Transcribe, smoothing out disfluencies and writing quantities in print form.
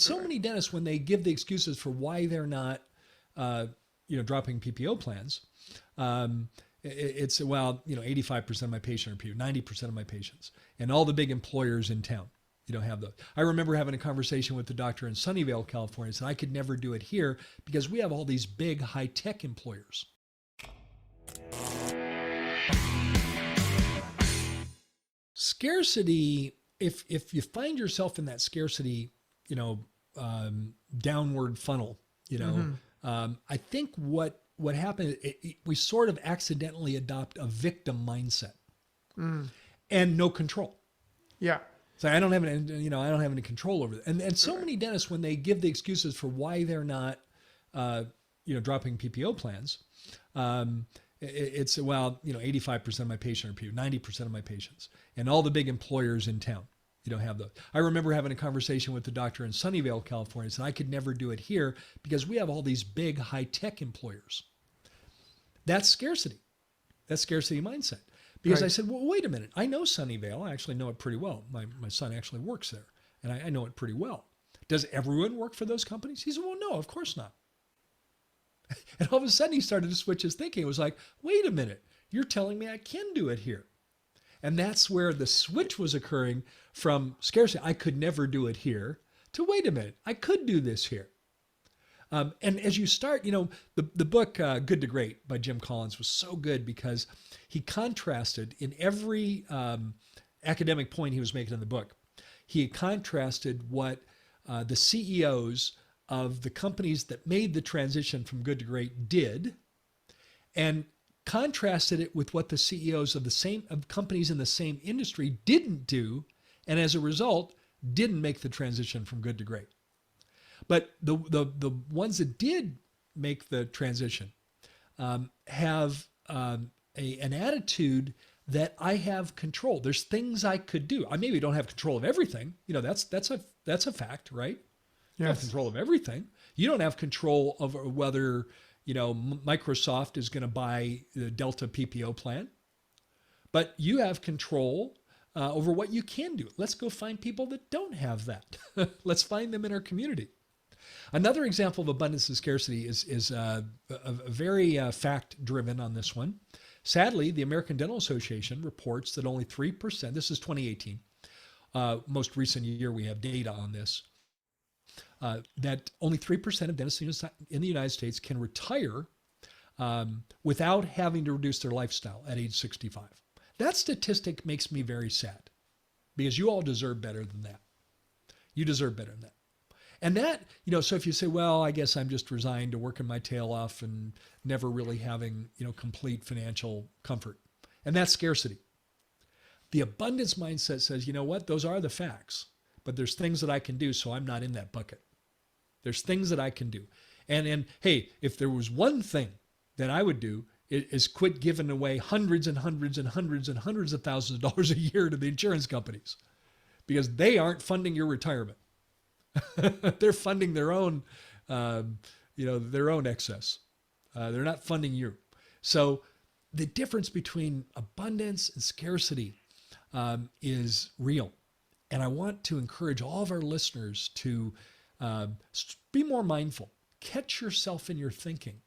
So many dentists, when they give the excuses for why they're not, dropping PPO plans, it's, well, 85% of my patients are PPO, 90% of my patients, and all the big employers in town, have those. I remember having a conversation with the doctor in Sunnyvale, California, and said I could never do it here because we have all these big high-tech employers. Scarcity, if you find yourself in that scarcity, downward funnel, I think what happened, we sort of accidentally adopt a victim mindset and no control. Yeah. So I don't have any control over it. And so many dentists, when they give the excuses for why they're not, dropping PPO plans, it's, well, 85% of my patients are PPO, 90% of my patients, and all the big employers in town, have those. I remember having a conversation with the doctor in Sunnyvale, California, and said I could never do it here because we have all these big high-tech employers. That's scarcity. That's scarcity mindset. Because I said, well, wait a minute. I know Sunnyvale. I actually know it pretty well. My son actually works there, and I know it pretty well. Does everyone work for those companies? He said, well, no, of course not. And all of a sudden, he started to switch his thinking. It was like, wait a minute. You're telling me I can do it here. And that's where the switch was occurring from scarcity. I could never do it here to, wait a minute. I could do this here. And as you start, the book Good to Great by Jim Collins was so good because he contrasted in every academic point he was making in the book. He contrasted what the CEOs of the companies that made the transition from good to great did, and contrasted it with what the CEOs of companies in the same industry didn't do, and as a result, didn't make the transition from good to great. But the ones that did make the transition have an attitude that I have control. There's things I could do. I maybe don't have control of everything. That's a fact, right? You have control of everything. You don't have control of whether Microsoft is going to buy the Delta PPO plan, but you have control over what you can do. Let's go find people that don't have that. Let's find them in our community. Another example of abundance and scarcity is a very fact-driven on this one. Sadly, the American Dental Association reports that only 3%, this is 2018, most recent year we have data on this, that only 3% of dentists in the United States can retire without having to reduce their lifestyle at age 65. That statistic makes me very sad because you all deserve better than that. You deserve better than that. And that, so if you say, well, I guess I'm just resigned to working my tail off and never really having, complete financial comfort. And that's scarcity. The abundance mindset says, you know what, those are the facts, but there's things that I can do, so I'm not in that bucket. There's things that I can do. And hey, if there was one thing that I would do, it is quit giving away hundreds and hundreds and hundreds and hundreds of thousands of dollars a year to the insurance companies because they aren't funding your retirement. They're funding their own, their own excess. They're not funding you. So the difference between abundance and scarcity is real. And I want to encourage all of our listeners to be more mindful. Catch yourself in your thinking.